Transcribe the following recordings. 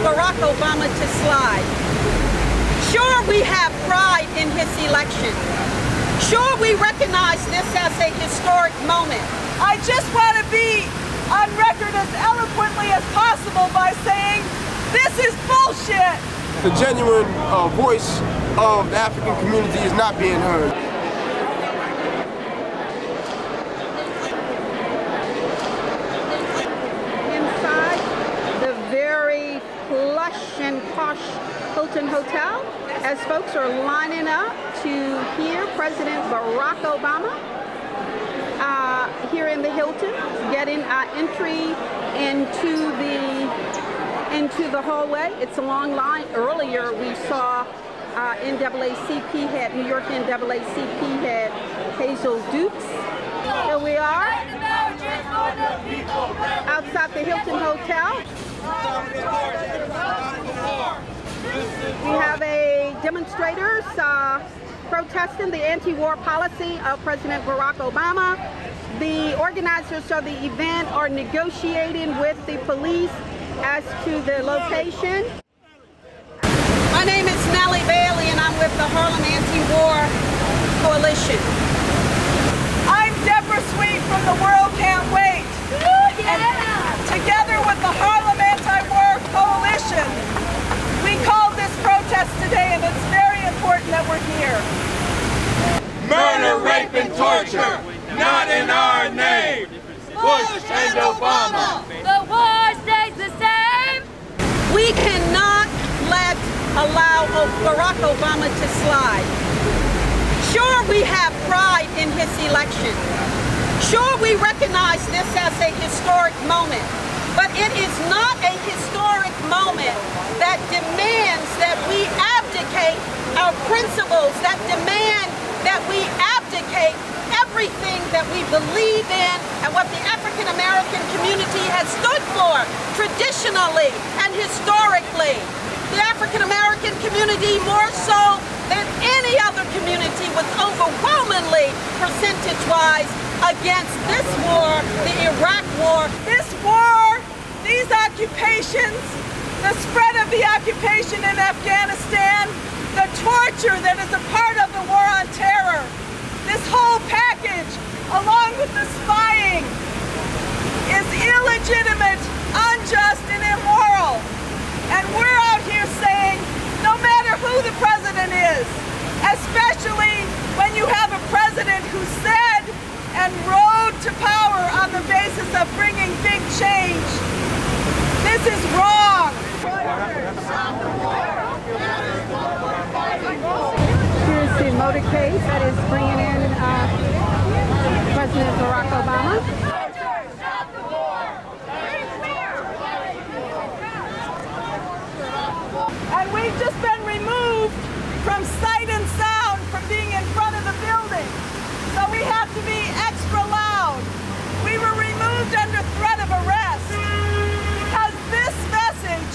Barack Obama to slide. Sure, we have pride in his election. Sure, we recognize this as a historic moment. I just want to be on record as eloquently as possible by saying, this is bullshit. The genuine voice of the African community is not being heard. Inside the very plush and posh Hilton Hotel, as folks are lining up to hear President Barack Obama here in the Hilton, getting entry into the hallway. It's a long line. Earlier we saw NAACP head, New York NAACP head Hazel Dukes. Here we are outside the Hilton Hotel. We have demonstrators protesting the anti-war policy of President Barack Obama. The organizers of the event are negotiating with the police as to the location. My name is Nellie Bailey and I'm with the Harlem Anti-War Coalition. I'm Deborah Sweet from The World Can't Wait. And together with the Harlem Anti-War Coalition, we called this protest today, and it's very important that we're here. Murder, rape, and torture, not in our name. Bush and Obama. The war stays the same. We cannot allow Barack Obama to slide. Sure, we have pride in his election. Sure, we recognize this as a historic moment, but it is not a historic moment that demands that we abdicate our principles, that demand that we abdicate everything that we believe in and what the African American community has stood for traditionally and historically. The African American community, more so than any other community, was overwhelmingly percentage-wise against this war, the Iraq war. This war, these occupations, the spread of the occupation in Afghanistan, the torture that is a part of the war on terror, this whole package, along with the spying, is illegitimate, unjust, and immoral. And we're out here saying, no matter who the president is, especially when you have a president who said and rode to power on the basis of bringing big change, this is wrong. Here's the motorcade that is bringing in President Barack Obama. And we've just been removed from sight and sound from being in front of the building. So we have to be extra loud. We were removed under threat of arrest because this message,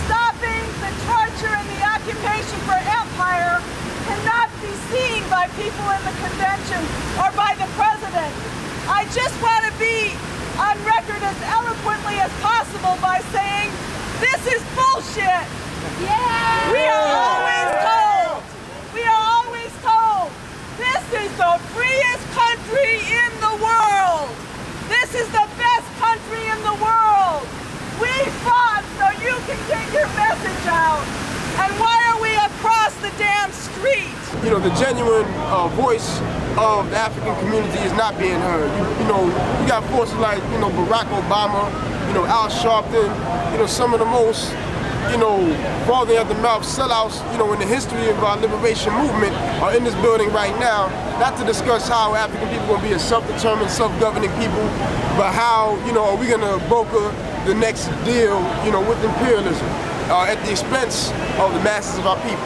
stopping the torture and the occupation for empire, cannot be seen by people in the convention or by the president. I just want to be on record as eloquently as possible by saying, this is bullshit. Yeah. We are always told, this is the freest country in the world. This is the best country in the world. We fought so you can get your message out. And why are we across the damn street? You know, the genuine voice of the African community is not being heard. You got forces like, Barack Obama, Al Sharpton, some of the most, frothing at the mouth sellouts, in the history of our liberation movement are in this building right now, not to discuss how African people are going to be a self-determined, self-governing people, but how, are we going to broker the next deal, with imperialism at the expense of the masses of our people.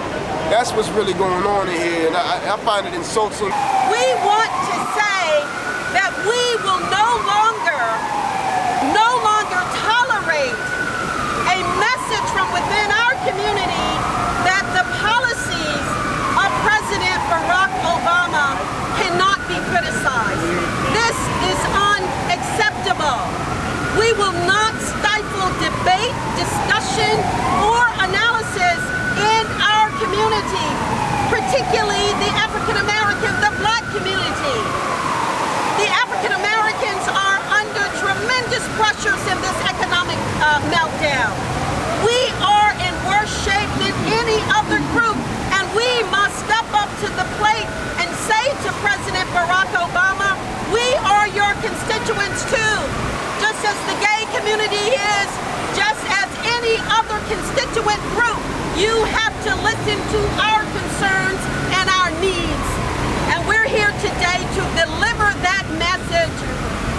That's what's really going on in here, and I find it insulting. We want to say that we will no longer tolerate a message from within our community that the policies of President Barack Obama cannot be criticized. This is unacceptable. We will not stifle debate, discussion, You have to listen to our concerns and our needs. And we're here today to deliver that message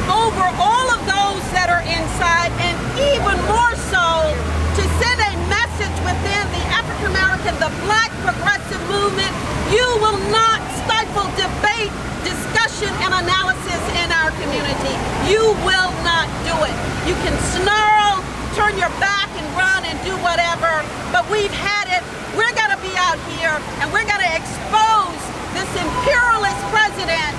over all of those that are inside, and even more so to send a message within the African American, the Black progressive movement. You will not stifle debate, discussion, and analysis in our community. You will not do it. You can snarl, turn your back and run and do whatever, but we've had it. We're gonna be out here and we're gonna expose this imperialist president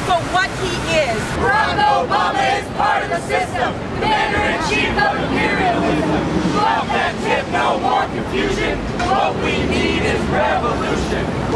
for what he is. Barack Obama is part of the system, commander-in-chief of imperialism. Drop that tip, no more confusion. What we need is revolution.